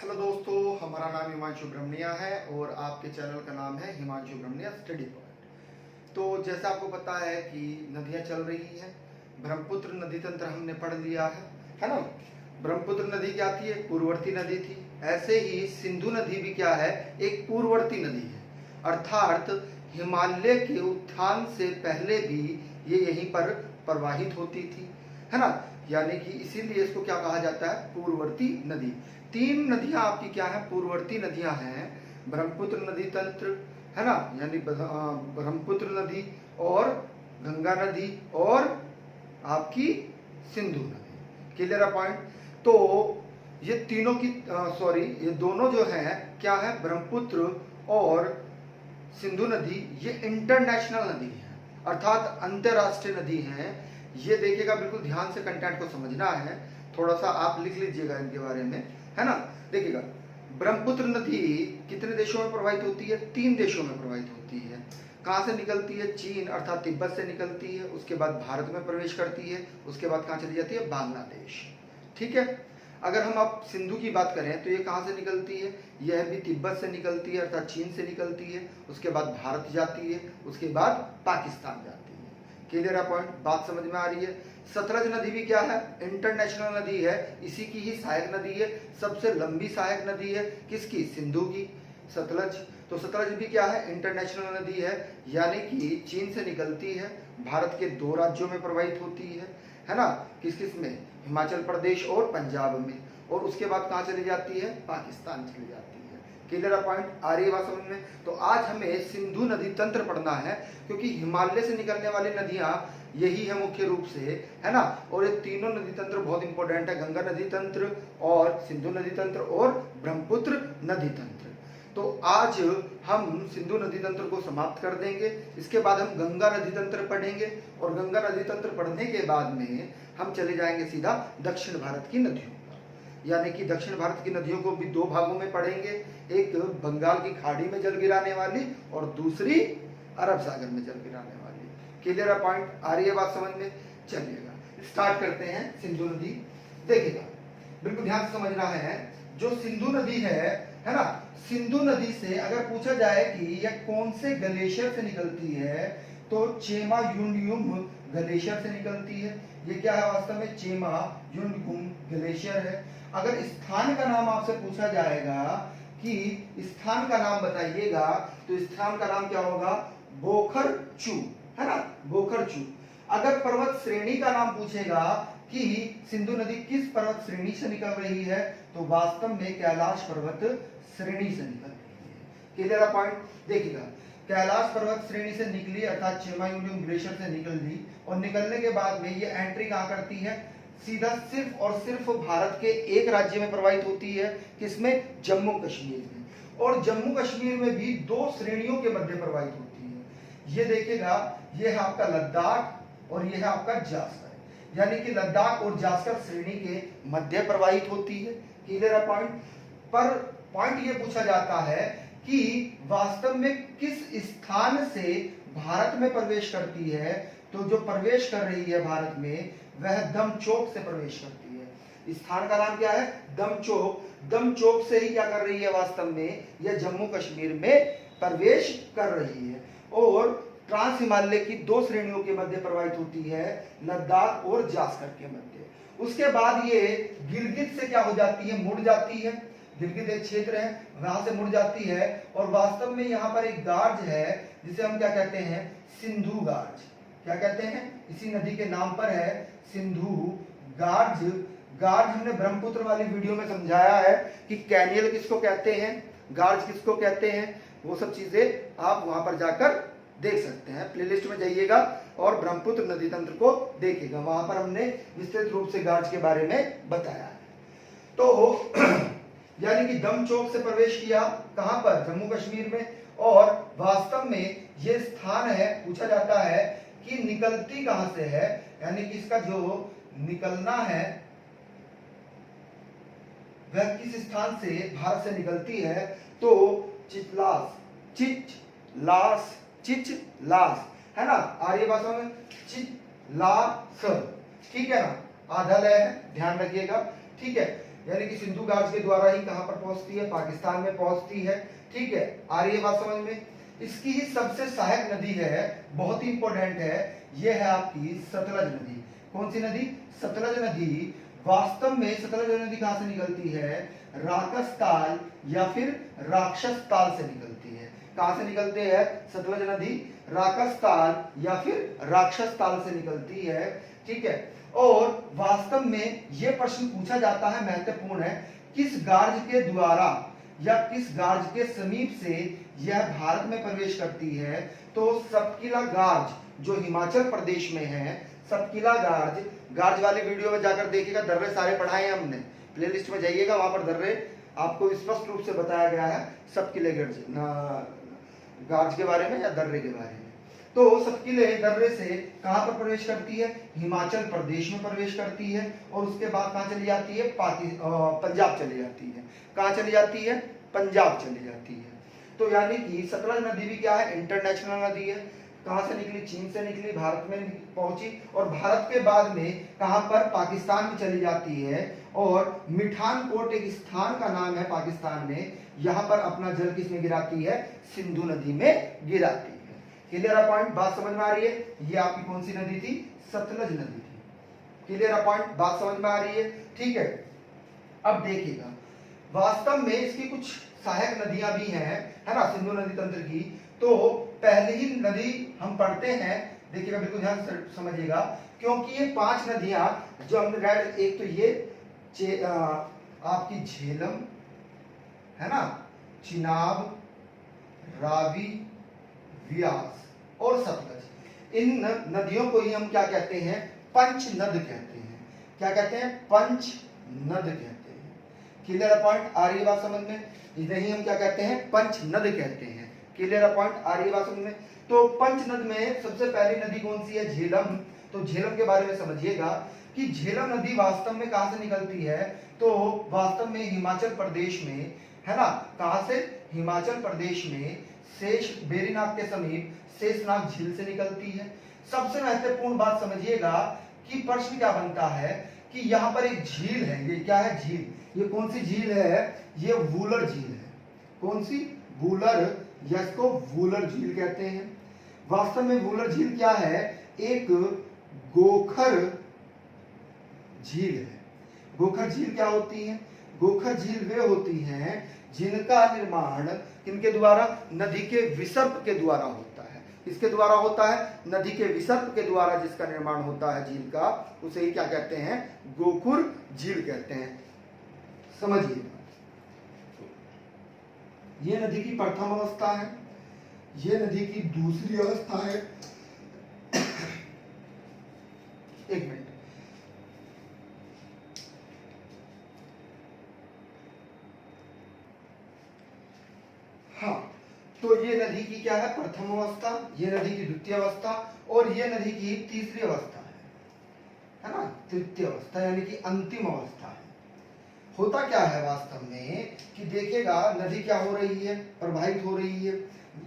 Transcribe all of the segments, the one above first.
Hello दोस्तों, हमारा नाम हिमांशु ब्रह्मनिया है और आपके चैनल का नाम है हिमांशु ब्रह्मनिया स्टडी पॉइंट। तो जैसा आपको पता है कि नदियां चल रही हैं। ब्रह्मपुत्र नदी तंत्र हमने पढ़ लिया है ना। ब्रह्मपुत्र नदी क्या थी? एक पूर्ववर्ती नदी थी। ऐसे ही सिंधु नदी भी क्या है? एक पूर्ववर्ती नदी है, अर्थात हिमालय के उत्थान से पहले भी ये यहीं पर प्रवाहित होती थी, है ना। यानी कि इसीलिए इसको क्या कहा जाता है? पूर्ववर्ती नदी। तीन नदियां आपकी क्या है? पूर्ववर्ती नदियां हैं। ब्रह्मपुत्र नदी तंत्र, है ना, यानी ब्रह्मपुत्र नदी और गंगा नदी और आपकी सिंधु नदी। क्लियर है पॉइंट? तो ये तीनों की ये दोनों जो हैं क्या है? ब्रह्मपुत्र और सिंधु नदी ये इंटरनेशनल नदी है, अर्थात अंतरराष्ट्रीय नदी है। ये देखिएगा, बिल्कुल ध्यान से कंटेंट को समझना है। थोड़ा सा आप लिख लीजिएगा इनके बारे में, है ना। देखिएगा, ब्रह्मपुत्र नदी कितने देशों में प्रवाहित होती है? 3 देशों में प्रवाहित होती है। कहाँ से निकलती है? चीन अर्थात तिब्बत से निकलती है, उसके बाद भारत में प्रवेश करती है, उसके बाद कहाँ चली जाती है? बांग्लादेश। ठीक है। अगर हम अब सिंधु की बात करें तो ये कहाँ से निकलती है? यह भी तिब्बत से निकलती है, अर्थात चीन से निकलती है, उसके बाद भारत जाती है, उसके बाद पाकिस्तान जाती है। क्लियर है पॉइंट? बात समझ में आ रही है? सतलज नदी भी क्या है? इंटरनेशनल नदी है, इसी की ही सहायक नदी है। सबसे लंबी सहायक नदी है किसकी? सिंधु की, सतलज। तो सतलज भी क्या है? इंटरनेशनल नदी है, यानी कि चीन से निकलती है, भारत के 2 राज्यों में प्रवाहित होती है ना। किस किस में? हिमाचल प्रदेश और पंजाब में। और उसके बाद कहाँ चली जाती है? पाकिस्तान चली जाती है। Clear point? आ रही है बात समझ में? तो आज हमें सिंधु नदी तंत्र पढ़ना है, क्योंकि हिमालय से निकलने वाली नदियां यही है मुख्य रूप से, है ना। और ये तीनों नदी तंत्र बहुत इंपॉर्टेंट है, गंगा नदी तंत्र और सिंधु नदी तंत्र और ब्रह्मपुत्र नदी तंत्र। तो आज हम सिंधु नदी तंत्र को समाप्त कर देंगे, इसके बाद हम गंगा नदी तंत्र पढ़ेंगे, और गंगा नदी तंत्र पढ़ने के बाद में हम चले जाएंगे सीधा दक्षिण भारत की नदियों, यानी कि दक्षिण भारत की नदियों को भी 2 भागों में पढ़ेंगे। एक बंगाल की खाड़ी में जल गिराने वाली और दूसरी अरब सागर में जल गिराने वाली। Clear point? आ रही है बात समझ में? चलिएगा, स्टार्ट करते हैं सिंधु नदी। देखिएगा, बिल्कुल ध्यान से समझना है। जो सिंधु नदी है ना, सिंधु नदी से अगर पूछा जाए कि यह कौन से ग्लेशियर से निकलती है, तो चेमा युनयुम ग्लेशियर से निकलती है। ये क्या है वास्तव में? चेमा युनयुम ग्लेशियर है। अगर स्थान का नाम आपसे पूछा जाएगा कि स्थान का नाम बताइएगा, तो स्थान का नाम क्या होगा? बोखरचू, है ना, बोखरचू। अगर पर्वत श्रेणी का नाम पूछेगा कि सिंधु नदी किस पर्वत श्रेणी से निकल रही है, तो वास्तव में कैलाश पर्वत श्रेणी से निकल रही है। Clear point? देखिएगा, कैलाश पर्वत श्रेणी से निकली, अर्थात चेमायुलियम ग्लेशियर से निकल ली, और निकलने के बाद में ये एंट्री कहाँ करती है? सीधा सिर्फ और सिर्फ भारत के एक राज्य में प्रवाहित होती है, किसमें? जम्मू कश्मीर में। और जम्मू कश्मीर में भी 2 श्रेणियों के मध्य प्रवाहित होती है। ये देखिएगा, ये है आपका लद्दाख और ये है आपका जास्कर, यानी कि लद्दाख और जास्कर श्रेणी के मध्य प्रवाहित होती है। Clear point? पर पॉइंट ये पूछा जाता है कि वास्तव में किस स्थान से भारत में प्रवेश करती है, तो जो प्रवेश कर रही है भारत में, वह दमचौक से प्रवेश करती है। स्थान का नाम क्या है? दमचौक। दमचौक से ही क्या कर रही है वास्तव में? यह जम्मू कश्मीर में प्रवेश कर रही है, और ट्रांस हिमालय की 2 श्रेणियों के मध्य प्रवाहित होती है, लद्दाख और जास्कर के मध्य। उसके बाद ये गिलगित से क्या हो जाती है? मुड़ जाती है। गिलगित एक क्षेत्र है, वहां से मुड़ जाती है, और वास्तव में यहाँ पर एक गार्ज है जिसे हम क्या कहते हैं? सिंधु गार्ज। क्या कहते हैं? इसी नदी के नाम पर है सिंधु गार्ज। गार्ज हमने ब्रह्मपुत्र वाली वीडियो में समझाया है कि कैनियल किसको कहते हैं, गार्ज किसको कहते हैं। वो सब चीजें आप वहां पर जाकर देख सकते हैं, प्लेलिस्ट में जाइएगा और ब्रह्मपुत्र नदी तंत्र को देखिएगा, वहां पर हमने विस्तृत रूप से गार्ज के बारे में बताया है। तो यानी कि दमचौक से प्रवेश किया, कहां पर? जम्मू कश्मीर में। और वास्तव में ये स्थान है, पूछा जाता है कि निकलती कहां से है, यानी कि इसका जो निकलना है वह किस स्थान से भारत से निकलती है, तो चितलास, चिचलास, है ना। आर्य भाषा में चितलास, ठीक है ना, आधा लय है, ध्यान रखिएगा। ठीक है, यानी कि सिंधु गार्ज के द्वारा ही कहां पर पहुंचती है, पाकिस्तान में पहुंचती है। ठीक है, आ रही है बात समझ में। इसकी ही सबसे सहायक नदी है, बहुत ही इंपॉर्टेंट है, ये है आपकी सतलज नदी। कौन सी नदी? सतलज नदी। वास्तव में सतलज नदी कहां से निकलती है? राकस ताल या फिर राक्षस ताल से निकलती है। कहां से निकलते हैं सतलज नदी? राकस ताल या फिर राक्षस ताल से निकलती है। ठीक है, और वास्तव में यह प्रश्न पूछा जाता है, महत्वपूर्ण है, किस गार्ज के द्वारा या किस गार्ज के समीप से यह भारत में प्रवेश करती है? तो सतकिला गार्ज जो हिमाचल प्रदेश में है, सतकिला गार्ज, गार्ज वाले वीडियो में जाकर देखिएगा, दर्रे सारे पढ़ाए हैं हमने, प्लेलिस्ट में जाइएगा, वहां पर दर्रे आपको स्पष्ट रूप से बताया गया है, सतकिले गार्ज के बारे में या दर्रे के बारे में। तो सतकिले दर्रे से कहां पर प्रवेश करती है? हिमाचल प्रदेश में प्रवेश करती है, और उसके बाद कहां चली जाती है? पंजाब चली जाती है। कहां चली जाती है? पंजाब चली जाती है। तो यानी कि सतलज नदी भी क्या है? इंटरनेशनल नदी है। कहां से निकली? चीन से निकली, भारत में पहुंची, और भारत के बाद में कहां पर? पाकिस्तान में चली जाती है। और मिठानकोट एक स्थान का नाम है पाकिस्तान में, यहां पर अपना जल किसमें गिराती है? सिंधु नदी में गिराती है। क्लियर है पॉइंट? बात समझ में आ रही है? ये आपकी कौन सी नदी थी? सतलज नदी थी। क्लियर है पॉइंट? बात समझ में आ रही है? ठीक है, अब देखिएगा, वास्तव में इसकी कुछ सहायक नदियां भी हैं, है ना, सिंधु नदी तंत्र की। तो पहली ही नदी हम पढ़ते हैं, देखिएगा, बिल्कुल ध्यान से समझिएगा, क्योंकि ये 5 नदियां जो हमने रेड, एक तो ये आपकी झेलम है ना, चिनाब, रावी, व्यास और सतलज, इन नदियों को ही हम क्या कहते हैं? पंचनद कहते हैं। क्या कहते हैं? पंचनद कहते हैं। Clear point? आ रही है बात समझ में? इन्हें हम क्या कहते हैं? पंचनद कहते हैं। Clear point? आ रही है बात समझ में? तो पंचनद में सबसे पहली नदी कौन सी है? झेलम। तो झेलम के बारे में समझिएगा कि झेलम नदी वास्तव में कहां से निकलती है? तो वास्तव में हिमाचल प्रदेश में, है ना, कहां से? हिमाचल प्रदेश में शेष बेरीनाग के समीप शेषनाग झील से निकलती है। सबसे महत्वपूर्ण बात समझिएगा कि प्रश्न क्या बनता है कि यहाँ पर एक झील है, ये क्या है? झील। ये कौन सी झील है? ये वूलर झील है। कौन सी? वूलर, या इसको वूलर झील कहते हैं। वास्तव में वूलर झील क्या है? एक गोखर झील है। गोखर झील क्या होती है? गोखर झील वे होती हैं जिनका निर्माण किनके द्वारा? नदी के विसर्प के द्वारा होता है। किसके द्वारा होता है? नदी के विसर्प के द्वारा जिसका निर्माण होता है झील का, उसे ही क्या कहते हैं? गोखुर झील कहते हैं। समझिए, ये नदी की प्रथम अवस्था है, ये नदी की दूसरी अवस्था है। एक मिनट, हाँ, तो ये नदी की क्या है? प्रथम अवस्था, ये नदी की द्वितीय अवस्था, और ये नदी की तीसरी अवस्था है ना, तृतीय अवस्था, यानी कि अंतिम अवस्था है। होता क्या है वास्तव में कि देखिएगा, नदी क्या हो रही है? प्रवाहित हो रही है।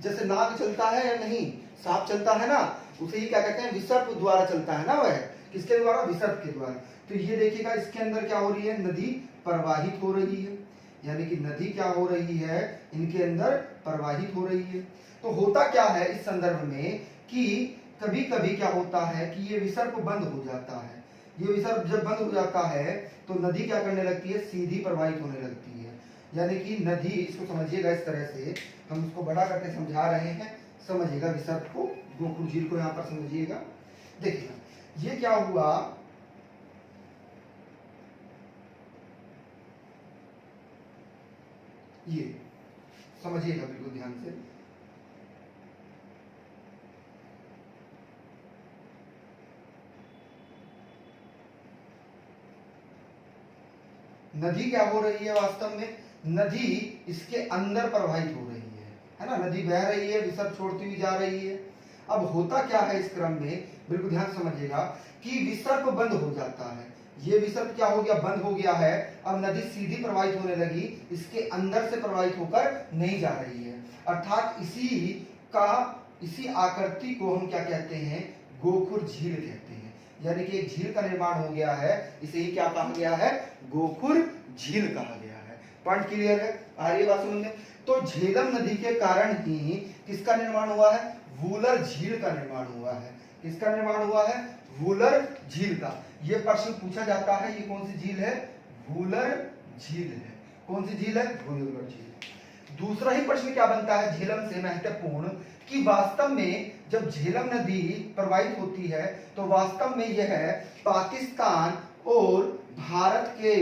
जैसे नाग चलता है या नहीं, सांप चलता है ना, उसे ही क्या कहते हैं? विसर्प द्वारा चलता है ना, वह किसके द्वारा? विसर्प के द्वारा। तो ये देखिएगा, इसके अंदर क्या हो रही है? नदी प्रवाहित हो रही है, यानी कि नदी क्या हो रही है? इनके अंदर प्रवाहित हो रही है। तो होता क्या है इस संदर्भ में कि कभी कभी क्या होता है कि ये विसर्प बंद हो जाता है। ये विसर्प जब बंद हो जाता है तो नदी क्या करने लगती है? सीधी प्रवाहित होने लगती है। यानी कि नदी, इसको समझिएगा इस तरह से, हम इसको बड़ा करके समझा रहे हैं, समझिएगा विसर्प को, गोखुर झील को यहाँ पर समझिएगा। देखिएगा, ये क्या हुआ, ये समझिएगा बिल्कुल ध्यान से। नदी क्या हो रही है? वास्तव में नदी इसके अंदर प्रवाहित हो रही है ना, नदी बह रही है, विसर्प छोड़ती हुई जा रही है। अब होता क्या है इस क्रम में, बिल्कुल ध्यान समझिएगा कि विसर्प बंद हो जाता है। ये विसर्प क्या हो गया? बंद हो गया है। अब नदी सीधी प्रवाहित होने लगी, इसके अंदर से प्रवाहित होकर नहीं जा रही है। अर्थात इसी आकृति को हम क्या कहते हैं? गोखुर झील कहते हैं। यानी कि एक झील का निर्माण हो गया है, इसे ही क्या कहा गया है? गोखुर झील कहा गया है। पॉइंट क्लियर है? आ रही है बात समझ में? तो झेलम नदी के कारण ही किसका निर्माण हुआ है? वूलर झील का निर्माण हुआ है। किसका निर्माण हुआ है? वूलर झील का। ये प्रश्न पूछा जाता है, ये कौन सी झील है? वूलर झील है। कौन सी झील है? वूलर झील। दूसरा ही प्रश्न क्या बनता है झेलम से महत्वपूर्ण, कि वास्तव में जब झेलम नदी प्रवाहित होती है तो वास्तव में यह पाकिस्तान और भारत के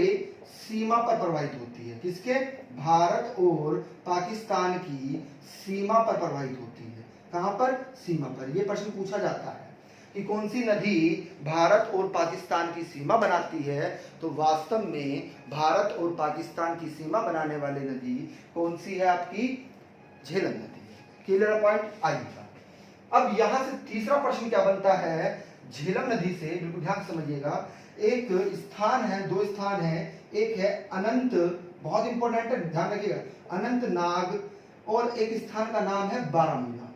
सीमा पर प्रवाहित होती है। किसके? भारत और पाकिस्तान की सीमा पर प्रवाहित होती है। कहां पर? सीमा पर। यह प्रश्न पूछा जाता है कि कौन सी नदी भारत और पाकिस्तान की सीमा बनाती है, तो वास्तव में भारत और पाकिस्तान की सीमा बनाने वाली नदी कौन सी है? आपकी झेलम नदी है। Clear point? आइएगा अब यहां से तीसरा प्रश्न क्या बनता है झेलम नदी से, बिल्कुल ध्यान समझिएगा। एक स्थान है, दो स्थान है, एक है अनंत, बहुत इंपॉर्टेंट है, ध्यान रखिएगा, अनंतनाग, और एक स्थान का नाम है बारामूला।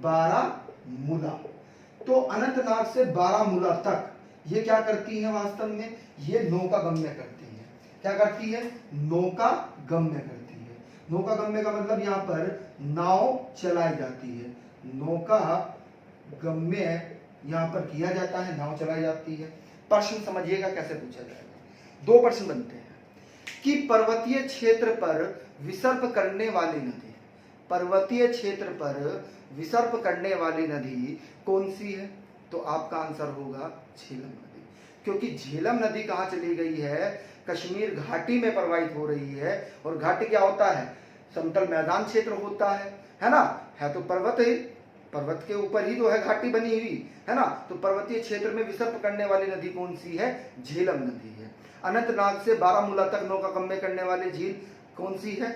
बारामूला। तो अनंतनाग से बारामूला तक ये क्या करती है? वास्तव में ये नौका गम्य करती है। क्या करती है? नौका गम्य करती है। नौका गम्य का मतलब यहाँ पर नाव चलाई जाती है। नौका गम्य यहाँ पर किया जाता है, नाव चलाई जाती है। प्रश्न समझिएगा कैसे पूछा जाएगा। दो प्रश्न बनते हैं कि पर्वतीय क्षेत्र पर विसर्प करने वाली नदी, पर्वतीय क्षेत्र पर विसर्प करने वाली नदी कौन सी है? तो आपका आंसर होगा झेलम नदी, क्योंकि झेलम नदी कहाँ चली गई है? कश्मीर घाटी में प्रवाहित हो रही है। और घाटी क्या होता है? समतल मैदान क्षेत्र होता है ना? है तो पर्वत है, पर्वत के ऊपर ही तो है घाटी बनी हुई, है ना? तो पर्वतीय क्षेत्र में विसर्प करने वाली नदी कौन सी है? झेलम नदी है। अनंतनाग से बारामूला तक नौका गम्य करने वाली झील कौन सी है?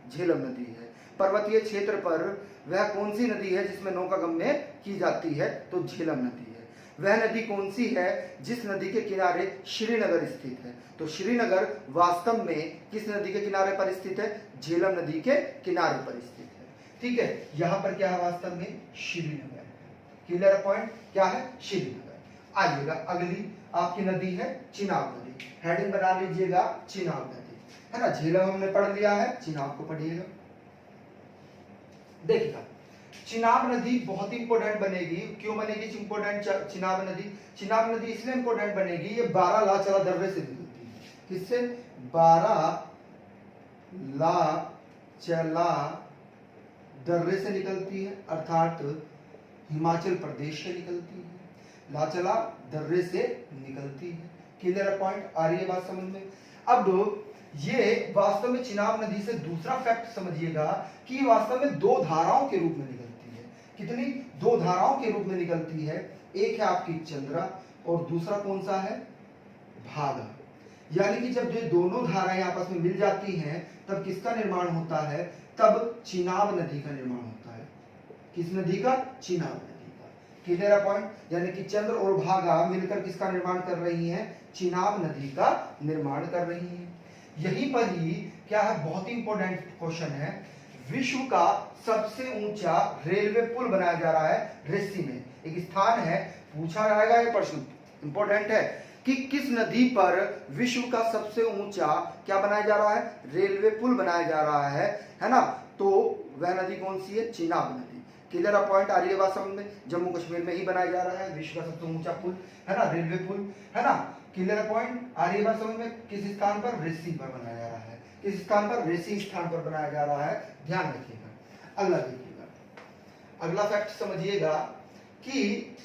झेलम नदी है। पर्वतीय क्षेत्र पर वह कौन सी नदी है जिसमें नौका गम्य की जाती है? तो झेलम नदी है। वह नदी कौन सी है जिस नदी के किनारे श्रीनगर स्थित है? तो श्रीनगर वास्तव में किस नदी के किनारे पर स्थित है? झेलम नदी के किनारे पर स्थित है। ठीक है, यहां पर क्या है? वास्तव में श्रीनगर है। Clear point? क्या है? श्रीनगर। आइएगा अगली आपकी नदी है चिनाब नदी। हेडिंग बना लीजिएगा चिनाब नदी, है ना? झेलम हमने पढ़ लिया है, चिनाब को पढ़िएगा। देखिएगा चिनाब नदी बहुत इंपॉर्टेंट बनेगी। क्यों बनेगी इंपॉर्टेंट चिनाब नदी? चिनाब नदी इसलिए इंपॉर्टेंट बनेगी, ये 12 लाचला दर्रे से निकलती है। किससे? 12 लाचला दर्रे से निकलती है, अर्थात हिमाचल प्रदेश से निकलती है। लाचला दर्रे से निकलती है। Clear point? आ रही है बात समझ में? अब ये वास्तव में चिनाब नदी से दूसरा फैक्ट समझिएगा कि वास्तव में दो धाराओं के रूप में निकलती है। कितनी? दो धाराओं के रूप में निकलती है। एक है आपकी चंद्रा और दूसरा कौन सा है? भागा। यानी कि जब ये दोनों धाराएं आपस में मिल जाती हैं तब किसका निर्माण होता है? तब चिनाब नदी का निर्माण होता है। किस नदी का? चिनाब नदी का। Clear point? यानी कि चंद्र और भागा मिलकर किसका निर्माण कर रही हैं? चिनाब नदी का निर्माण कर रही हैं। यहीं पर ही क्या है? बहुत ही इंपॉर्टेंट क्वेश्चन है। विश्व का सबसे ऊंचा रेलवे पुल बनाया जा रहा है रेसी में। एक स्थान है, पूछा जाएगा ये प्रश्न, इंपॉर्टेंट है कि किस नदी पर विश्व का सबसे ऊंचा क्या बनाया जा रहा है? रेलवे पुल बनाया जा रहा है ना? तो वह नदी कौन सी है? चिनाब नदी। Clear point? आ रही है बात समझ में? जम्मू कश्मीर में ही बनाया जा रहा है विश्व का सबसे ऊंचा पुल, है ना? रेलवे पुल, है ना? Clear point? आ रही है बात समझ में? किस स्थान पर? रेसी पर बनाया जा रहा है। किस स्थान पर? रेसी स्थान पर बनाया जा रहा है। ध्यान रखिएगा। अगला देखिएगा, अगला फैक्ट समझिएगा कि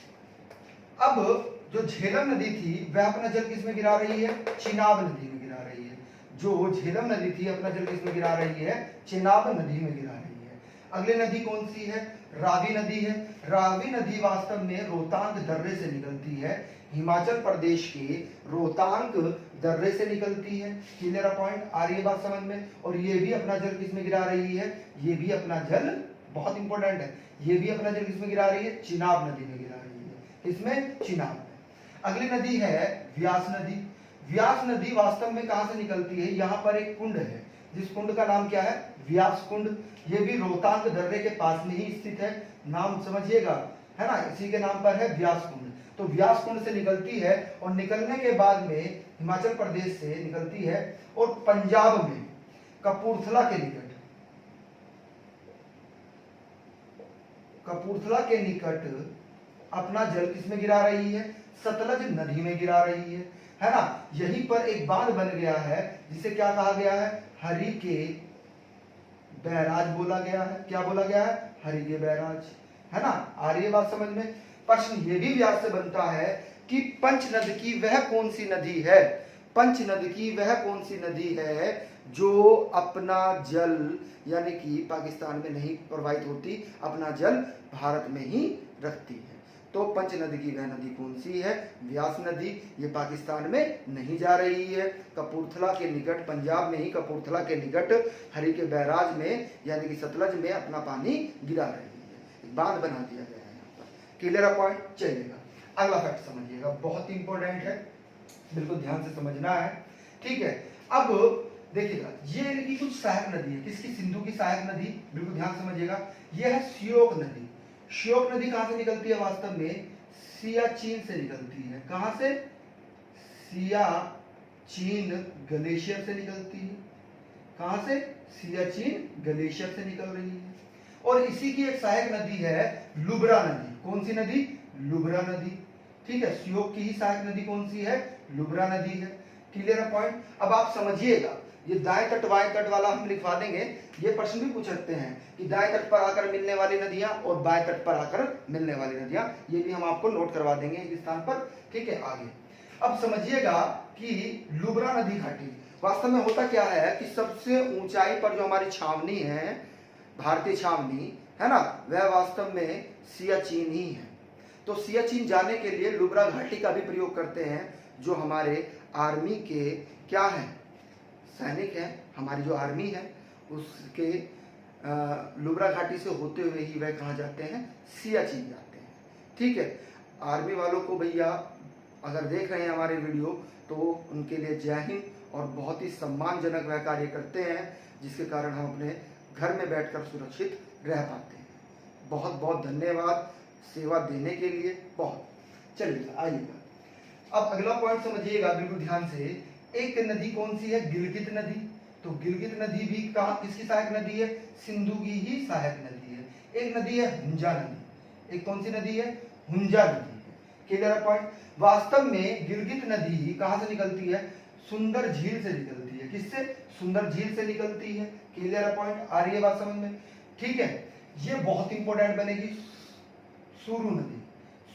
अब जो झेलम नदी थी वह अपना जल किस में गिरा रही है? चिनाब नदी में गिरा रही है। जो झेलम नदी थी अपना जल किस में गिरा रही है? चिनाब नदी में गिरा रही है। अगली नदी कौन सी है? रावी नदी है। रावी नदी वास्तव में रोहतांग दर्रे से निकलती है। हिमाचल प्रदेश के रोहतांग दर्रे से निकलती है। Clear point? आ रही है बात समझ में? और ये भी अपना जल किस में गिरा रही है? ये भी अपना जल, बहुत इंपॉर्टेंट है, ये भी अपना जल किस में गिरा रही है? चिनाब नदी में गिरा रही है। इसमें चिनाब में। अगली नदी है व्यास नदी। व्यास नदी वास्तव में कहां से निकलती है? यहाँ पर एक कुंड है जिस कुंड का नाम क्या है? व्यास कुंड। ये भी रोहतांग दर्रे के पास में ही स्थित है। नाम समझिएगा, है ना? इसी के नाम पर है व्यास कुंड। तो व्यास कुंड से निकलती है और निकलने के बाद में हिमाचल प्रदेश से निकलती है और पंजाब में कपूरथला के निकट अपना जल किसमें गिरा रही है? सतलज नदी में गिरा रही है ना। यहीं पर एक बांध बन गया है जिसे क्या कहा गया है? हरि के बैराज बोला गया है। क्या बोला गया है? हरि के बैराज, है ना। आ रही है बात समझ में? प्रश्न ये भी व्यास से बनता है कि पंचनद की वह कौन सी नदी है, पंचनद की वह कौन सी नदी है जो अपना जल यानी कि पाकिस्तान में नहीं प्रवाहित होती, अपना जल भारत में ही रखती है। तो पंचनद की वह नदी कौन सी है? व्यास नदी। ये पाकिस्तान में नहीं जा रही है, कपूरथला के निकट, पंजाब में ही कपूरथला के निकट हरि के बैराज में यानी कि सतलज में अपना पानी गिरा रही है। बांध बना दिया गया है यहाँ पर। Clear point? चलेगा। अगला फैक्ट समझिएगा, बहुत ही इंपॉर्टेंट है, बिल्कुल ध्यान से समझना है। ठीक है, अब देखिएगा, ये इनकी कुछ सहायक नदी है। किसकी? सिंधु की सहायक नदी। बिल्कुल ध्यान समझिएगा। ये है श्योक नदी। श्योक नदी कहां से निकलती है? वास्तव में सियाचिन से निकलती है। कहां से? सियाचिन ग्लेशियर से निकलती है। कहां से? सियाचिन ग्लेशियर से निकल रही है। और इसी की एक सहायक नदी है लुब्रा नदी। कौन सी नदी? लुब्रा नदी। ठीक है, श्योक की ही सहायक नदी कौन सी है? लुब्रा नदी है। क्लियर है पॉइंट? अब आप समझिएगा, ये दाएं तट बाएं तट वाला हम लिखवा देंगे। ये प्रश्न भी पूछ सकते हैं कि दाएं तट पर आकर मिलने वाली नदियां और बाएं तट पर आकर मिलने वाली नदियां, ये भी हम आपको नोट करवा देंगे एक स्थान पर। ठीक है, आगे अब समझिएगा कि लुब्रा नदी घाटी वास्तव में होता क्या है कि सबसे ऊंचाई पर जो हमारी छावनी है, भारतीय छावनी है ना, वह वास्तव में सियाचिन ही है। तो सियाचिन जाने के लिए लुब्रा घाटी का भी प्रयोग करते हैं। जो हमारे आर्मी के क्या है? सैनिक हैं, हमारी जो आर्मी है उसके लुब्रा घाटी से होते हुए ही वह कहाँ जाते हैं? सियाचिन जाते हैं। ठीक है, आर्मी वालों को भैया अगर देख रहे हैं हमारे वीडियो तो उनके लिए जय हिंद, और बहुत ही सम्मानजनक वह कार्य करते हैं जिसके कारण हम अपने घर में बैठकर सुरक्षित रह पाते हैं। बहुत बहुत धन्यवाद सेवा देने के लिए। बहुत चलिए आइएगा, अब अगला पॉइंट समझिएगा बिल्कुल ध्यान से। एक नदी कौन सी है? गिलगित नदी। तो गिलगित नदी भी कहाँ किसकी सहायक नदी है? सिंधु की ही सहायक नदी है। एक नदी है हुंजा नदी। एक कौन सी नदी है? हुंजा नदी है। Clear point? वास्तव में गिलगित नदी कहाँ से निकलती है? सुंदर झील से निकलती है। किससे? सुंदर झील से निकलती है। Clear point? आ रही है बात समझ में? ठीक है, ये बहुत इंपॉर्टेंट बनेगी। सुरु नदी।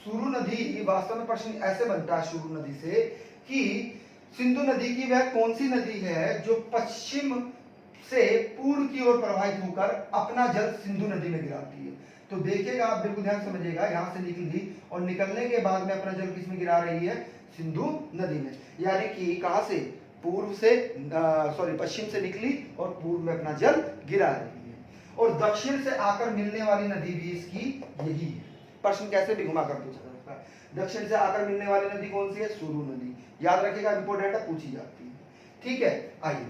सुरु नदी वास्तव में प्रश्न ऐसे बनता है सुरु नदी से कि सिंधु नदी की वह कौन सी नदी है जो पश्चिम से पूर्व की ओर प्रवाहित होकर अपना जल सिंधु नदी में गिराती है। तो देखिएगा, आप बिल्कुल ध्यान समझिएगा, यहां से निकली और निकलने के बाद में अपना जल किसमें गिरा रही है? सिंधु नदी में। यानी कि कहां से? पूर्व से पश्चिम से निकली और पूर्व में अपना जल गिरा रही है। और दक्षिण से आकर मिलने वाली नदी भी इसकी यही है। प्रश्न कैसे भी घुमा कर पूछा जाता है। दक्षिण से आकर मिलने वाली नदी कौन सी है? सुरु नदी। याद रखिएगा, इंपोर्टेंट है, पूछी जाती है। ठीक है, आइए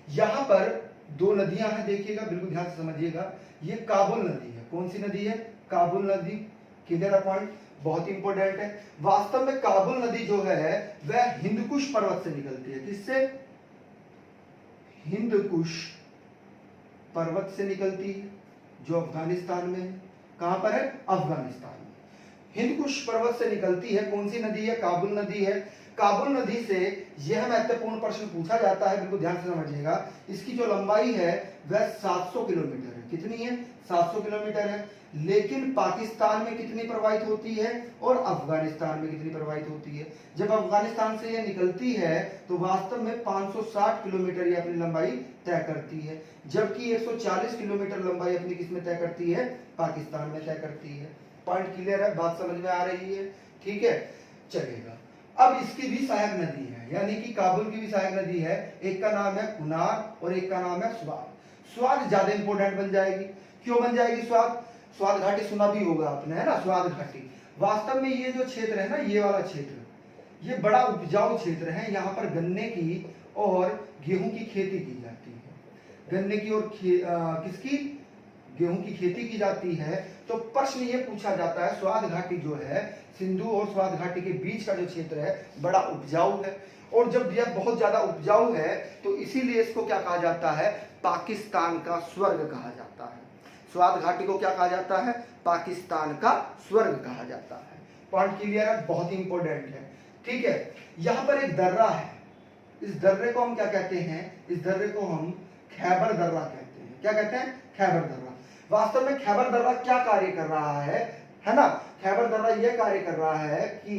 यहां पर दो नदियां हैं, देखिएगा बिल्कुल ध्यान से समझिएगा। ये काबुल नदी है। कौन सी नदी है? काबुल नदी। Clear point? बहुत इंपॉर्टेंट है। वास्तव में काबुल नदी जो है वह हिंदकुश पर्वत से निकलती है। किससे? हिंदकुश पर्वत से निकलती है जो अफगानिस्तान में है। कहां पर है? अफगानिस्तान में। हिंदकुश पर्वत से निकलती है। कौन सी नदी है? काबुल नदी है। काबुल नदी से यह महत्वपूर्ण प्रश्न पूछा जाता है, बिल्कुल ध्यान से समझिएगा। इसकी जो लंबाई है वह 700 किलोमीटर है। कितनी है? 700 किलोमीटर है। लेकिन पाकिस्तान में कितनी प्रवाहित होती है और अफगानिस्तान में कितनी प्रवाहित होती है? जब अफगानिस्तान से यह निकलती है तो वास्तव में 560 किलोमीटर ये अपनी लंबाई तय करती है, जबकि 140 किलोमीटर लंबाई अपनी किसमें तय करती है? पाकिस्तान में तय करती है। पॉइंट क्लियर है? बात समझ में आ रही है? ठीक है, चलेगा। अब इसकी भी सहायक नदी है, यानी कि काबुल की भी सहायक नदी है। एक का नाम है कुनार और एक का नाम है स्वाद। स्वाद ज्यादा इंपॉर्टेंट बन जाएगी। क्यों बन जाएगी स्वाद? स्वाद घाटी सुना भी होगा आपने, है ना, स्वाद घाटी। वास्तव में ये जो क्षेत्र है ना, ये वाला क्षेत्र, ये बड़ा उपजाऊ क्षेत्र है। यहाँ पर गन्ने की और गेहूं की खेती की जाती है। गन्ने की और किसकी? गेहूं की खेती की जाती है, तो प्रश्न ये पूछा जाता है स्वाद घाटी जो है, सिंधु और स्वाद घाटी के बीच का जो क्षेत्र है बड़ा उपजाऊ है, और जब यह बहुत ज्यादा उपजाऊ है तो इसीलिए इसको क्या कहा जाता है, पाकिस्तान का स्वर्ग कहा जाता है। स्वाद घाटी को क्या कहा जाता है, पाकिस्तान का स्वर्ग कहा जाता है। पॉइंट क्लियर है, बहुत ही इंपॉर्टेंट है। ठीक है, यहां पर एक दर्रा है, इस दर्रे को हम क्या कहते हैं, इस दर्रे को हम खैबर दर्रा कहते हैं। क्या कहते हैं, खैबर दर्रा। वास्तव में खैबर दर्रा क्या कार्य कर रहा है ना, खैबर दर्रा यह कार्य कर रहा है कि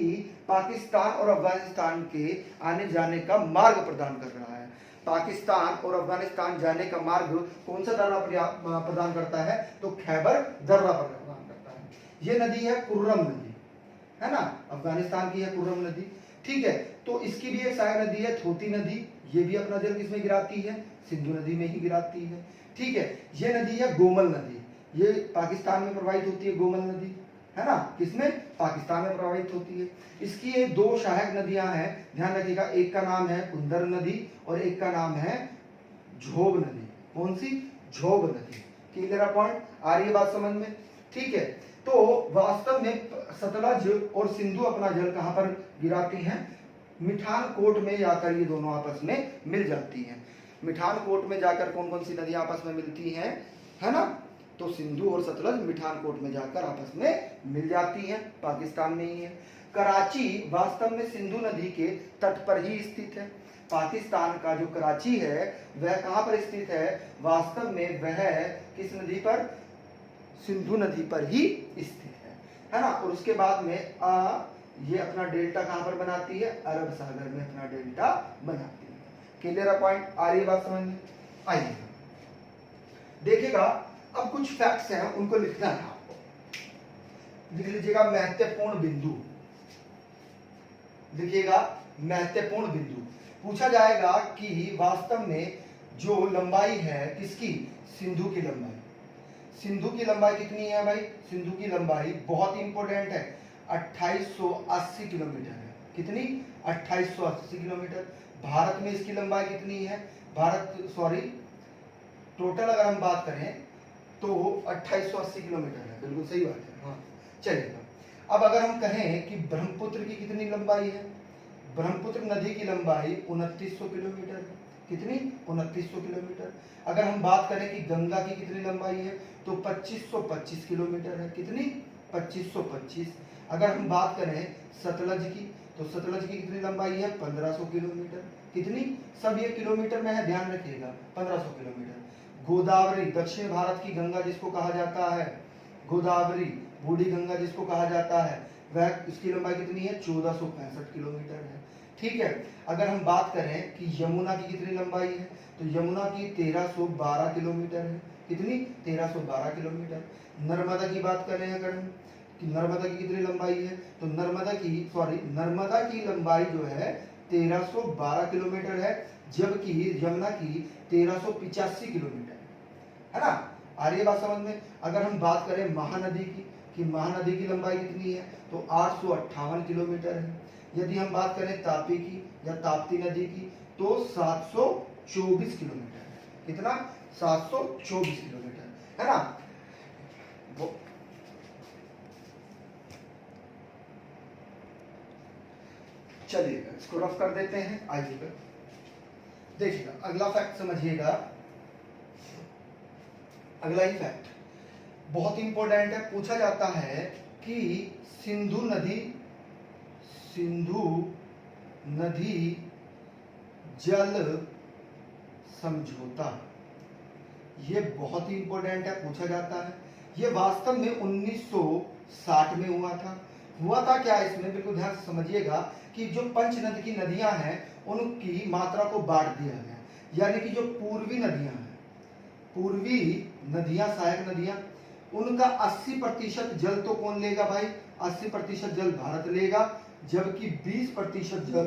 पाकिस्तान और अफगानिस्तान के आने जाने का मार्ग प्रदान कर रहा है। पाकिस्तान और अफगानिस्तान जाने का मार्ग कौन सा दर्रा प्रदान करता है, तो खैबर दर्रा प्रदान करता है। यह नदी है कुर्रम नदी, है ना, अफगानिस्तान की है कुर्रम नदी। ठीक है, तो इसकी भी एक सहायक नदी है थोती नदी, ये भी अपना जल किसमें गिराती है, सिंधु नदी में ही गिराती है। ठीक है, ये नदी है गोमल नदी, ये पाकिस्तान में प्रवाहित होती है, गोमल नदी, है ना, किसमें, पाकिस्तान में प्रवाहित होती है। इसकी ये दो सहायक नदियां हैं, ध्यान रखिएगा, एक का नाम है कुंदर नदी और एक का नाम है झोब नदी। कौन सी, झोब नदी। क्लियर पॉइंट, आ रही है बात समझ में। ठीक है, तो वास्तव में सतलज और सिंधु अपना जल कहां पर गिराती हैं, मिठान कोट में जाकर ये दोनों आपस में मिल जाती हैं। मिठान कोट में जाकर कौन कौन सी नदियां आपस में मिलती हैं, है ना, तो सिंधु और सतलज मिठान कोट में जाकर आपस में मिल जाती हैं, पाकिस्तान में ही है। कराची वास्तव में सिंधु नदी के तट पर ही स्थित है। पाकिस्तान का जो कराची है वह कहां पर स्थित है, वास्तव में वह किस नदी पर, सिंधु नदी पर ही स्थित है ना। और उसके बाद में ये अपना डेल्टा कहां पर बनाती है, अरब सागर में अपना डेल्टा बनाती है। क्लियर पॉइंट, आ रही बात समझ में। आइए देखिएगा, अब कुछ फैक्ट्स हैं उनको लिखना है आपको, लिख लीजिएगा महत्वपूर्ण बिंदु, लिखिएगा महत्वपूर्ण बिंदु। पूछा जाएगा कि वास्तव में जो लंबाई है किसकी, सिंधु की लंबाई, सिंधु की लंबाई कितनी है भाई, सिंधु की लंबाई बहुत इंपॉर्टेंट है, 2880 किलोमीटर है। कितनी, 2880 किलोमीटर। भारत में इसकी लंबाई कितनी है, टोटल अगर हम बात करें तो 2880 किलोमीटर है, बिल्कुल सही बात है। हाँ चलिएगा, अब अगर हम कहें कि ब्रह्मपुत्र की कितनी लंबाई है, ब्रह्मपुत्र नदी की लंबाई 2900 किलोमीटर है। कितनी, 2900 किलोमीटर। अगर हम बात करें कि गंगा की कितनी लंबाई है, तो 2525 किलोमीटर है। कितनी, 2525। अगर हम बात करें सतलज की, तो सतलज की कितनी लंबाई है, 1500 किलोमीटर। कितनी, सब ये किलोमीटर में है, ध्यान रखिएगा, 1500 किलोमीटर। गोदावरी, दक्षिण भारत की गंगा जिसको कहा जाता है, गोदावरी बूढ़ी गंगा जिसको कहा जाता है, वह इसकी लंबाई कितनी है, 1465 किलोमीटर है। ठीक है, अगर हम बात करें कि यमुना की कितनी लंबाई है, तो यमुना की 1312 किलोमीटर है। कितनी, 1312 किलोमीटर। नर्मदा की बात करें अगर हम कि नर्मदा की कितनी लंबाई है, तो नर्मदा की लंबाई जो है 1312 किलोमीटर है, जबकि यमुना की 1385 किलोमीटर है ना। आ रही है बात समझ में। अगर हम बात करें महानदी की कि महानदी की लंबाई कितनी है, तो 858 किलोमीटर है। यदि हम बात करें तापी की या ताप्ती नदी की, तो 724 किलोमीटर है। कितना, 724 किलोमीटर, है ना। चलिएगा इसको रफ कर देते हैं। आइएगा देखिएगा, अगला फैक्ट समझिएगा, अगला ही फैक्ट बहुत इंपॉर्टेंट है। पूछा जाता है कि सिंधु नदी जल समझौता, ये बहुत ही इंपॉर्टेंट है, पूछा जाता है। ये वास्तव में 1960 में हुआ था क्या इसमें, बिल्कुल ध्यान से समझिएगा कि जो पंचनद की नदियां हैं उनकी मात्रा को बांट दिया गया, यानी कि जो पूर्वी नदियां सहायक नदियां, उनका 80% जल तो कौन लेगा भाई, 80% जल भारत लेगा, जबकि 20% जल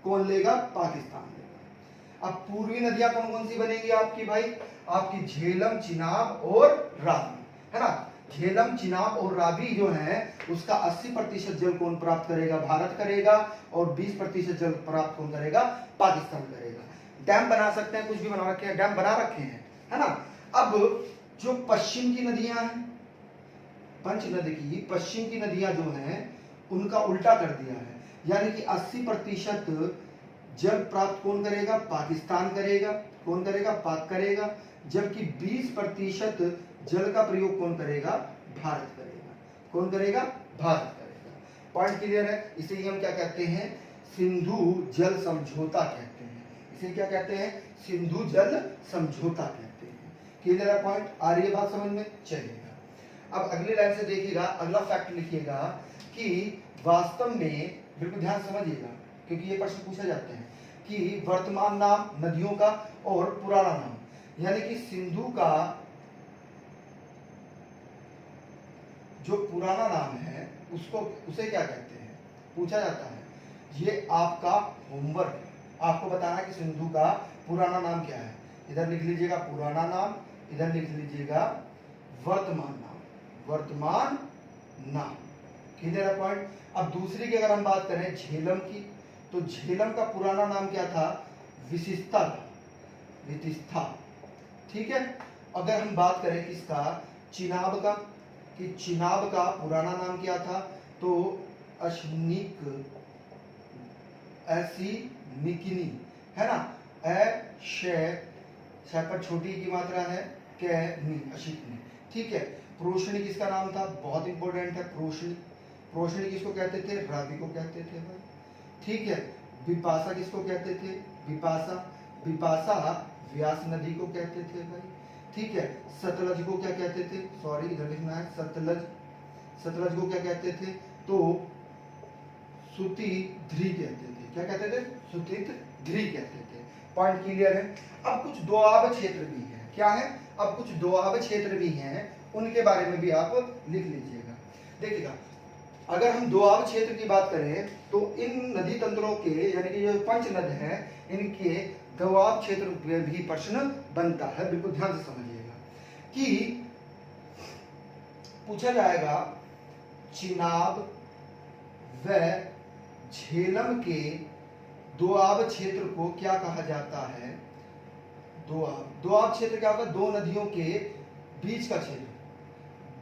कौन लेगा, पाकिस्तान लेगा। अब पूर्वी नदियां कौन कौन सी बनेगी आपकी भाई, आपकी झेलम, चिनाब और रावी, है ना। झेलम, चिनाब और रावी जो है उसका 80% जल कौन प्राप्त करेगा, भारत करेगा, और 20% जल प्राप्त कौन करेगा, पाकिस्तान करेगा। डैम बना सकते हैं, कुछ भी बना रखे हैं, डैम बना रखे हैं, है ना। अब जो पश्चिम की नदियां हैं, पंच नदी की पश्चिम की नदियां जो हैं उनका उल्टा कर दिया है, यानी कि 80% जल प्राप्त कौन करेगा? पाकिस्तान करेगा। कौन करेगा? पाक करेगा। जबकि 20% जल का प्रयोग कौन करेगा? भारत करेगा। कौन करेगा? भारत करेगा। पॉइंट क्लियर है? इसे ही हम क्या कहते हैं? सिंधु जल समझौता कहते हैं। इसे क्या कहते हैं? सिंधु जल समझौता कहते हैं। क्लियर है पॉइंट? आ रही है बात समझ में? चलेगा। अब अगली लाइन से देखिएगा, अगला फैक्ट लिखिएगा कि वास्तव में, बिल्कुल ध्यान समझिएगा क्योंकि ये प्रश्न पूछे जाते हैं कि वर्तमान नाम नदियों का और पुराना नाम, यानी कि सिंधु का जो पुराना नाम है उसको उसे क्या कहते हैं? पूछा जाता है। ये आपका होमवर्क है, आपको बताना है कि सिंधु का पुराना नाम क्या है। इधर लिख लीजिएगा पुराना नाम, इधर लिख लीजिएगा वर्तमान नाम। वर्तमान नाम। क्लियर है पॉइंट? अब दूसरी की अगर हम बात करें झेलम की, तो झेलम का पुराना नाम क्या था? विशिष्टा था, विशिष्टा। ठीक है। अगर हम बात करें किसका? चिनाब का, कि चिनाब का पुराना नाम क्या था? तो अशनिक, ऐसी निकिनी है ना, पर छोटी की मात्रा है, अशिकनी। ठीक है। प्रोशनी किसका नाम था? बहुत इंपॉर्टेंट है प्रोशनी। प्रोशनी किसको कहते थे? रावी को कहते थे भाई। ठीक है। विपाशा किसको कहते थे? विपाशा। विपाशा व्यास नदी को कहते थे भाई। ठीक है। सतलज को क्या कहते थे? सॉरी इधर लिखना है सतलज। सतलज को क्या कहते थे? तो सुतिध्री कहते थे। क्या कहते थे? सुतिध्री कहते थे। पॉइंट क्लियर है? अब कुछ दोआब क्षेत्र भी है। क्या है? अब कुछ दोआब क्षेत्र भी हैं, उनके बारे में भी आप लिख लीजिएगा। देखिएगा, अगर हम दोआब क्षेत्र की बात करें तो इन नदी तंत्रों के, यानी कि जो पंच नद हैं, इनके दोआब क्षेत्र में भी प्रश्न बनता है। बिल्कुल ध्यान से समझिएगा कि पूछा जाएगा चिनाब व झेलम के दोआब क्षेत्र को क्या कहा जाता है? दोआब। दोआब क्षेत्र क्या होता है? दो नदियों के बीच का क्षेत्र।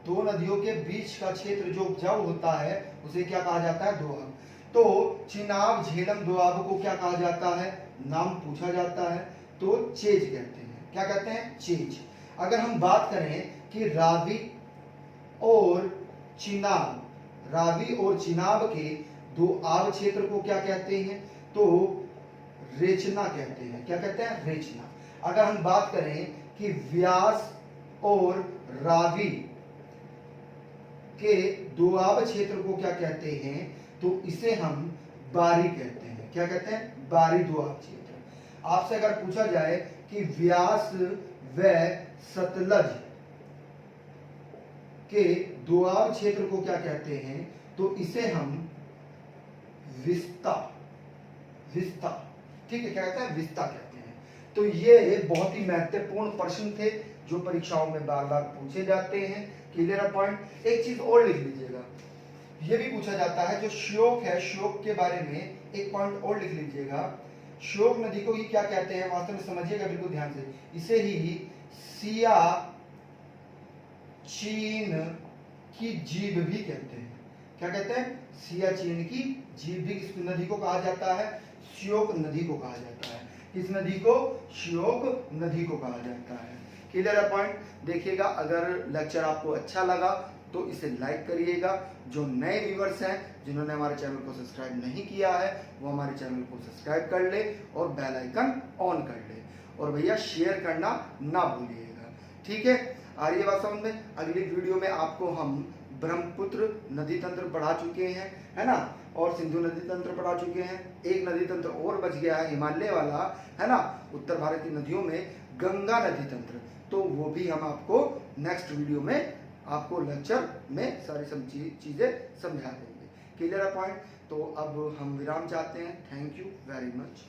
दो नदियों के बीच का क्षेत्र जो उपजाऊ होता है उसे क्या कहा जाता है? दोआब। तो चिनाब झेलम दोआब को क्या कहा जाता है? नाम पूछा जाता है तो चेज कहते हैं। क्या कहते हैं? चेज। अगर हम बात करें कि रावी और चिनाब, रावी और चिनाब के दोआब क्षेत्र को क्या कहते हैं? तो रेचना कहते हैं। क्या कहते हैं? रेचना। अगर हम बात करें कि व्यास और रावी के दोआब क्षेत्र को क्या कहते हैं? तो इसे हम बारी कहते हैं। क्या कहते हैं? बारी दोआब क्षेत्र। आपसे अगर पूछा जाए कि व्यास व सतलज के दोआब क्षेत्र को क्या कहते हैं? तो इसे हम विस्ता, विस्ता। ठीक है। क्या कहते हैं? विस्ता कहते हैं। तो ये बहुत ही महत्वपूर्ण प्रश्न थे जो परीक्षाओं में बार बार पूछे जाते हैं। क्लियर है पॉइंट? एक चीज और लिख लीजिएगा, ये भी पूछा जाता है जो श्योक है, श्योक के बारे में एक पॉइंट और लिख लीजिएगा। श्योक नदी को ही क्या कहते हैं? वास्तव में समझिएगा बिल्कुल ध्यान से। इसे ही सिया चीन की जीभ भी कहते हैं। क्या कहते हैं? सियाचीन की जीभ भी किस नदी को कहा जाता है? श्योक नदी को कहा जाता है। किस नदी को? श्योक नदी को कहा जाता है। क्लियर है पॉइंट? देखिएगा, अगर लेक्चर आपको अच्छा लगा तो इसे लाइक करिएगा। जो नए व्यूअर्स हैं जिन्होंने हमारे चैनल को सब्सक्राइब नहीं किया है वो हमारे चैनल को सब्सक्राइब कर ले और बेल आइकन ऑन कर ले, और भैया शेयर करना ना भूलिएगा। ठीक है? आ रही है बात समझ में? अगली वीडियो में आपको हम ब्रह्मपुत्र नदी तंत्र पढ़ा चुके हैं, है ना, और सिंधु नदी तंत्र पढ़ा चुके हैं। एक नदी तंत्र और बच गया है हिमालय वाला, है ना, उत्तर भारत की नदियों में गंगा नदी तंत्र। तो वो भी हम आपको नेक्स्ट वीडियो में आपको लेक्चर में सारी सब चीजें समझा देंगे। क्लियर है पॉइंट? तो अब हम विराम चाहते हैं। Thank you very much.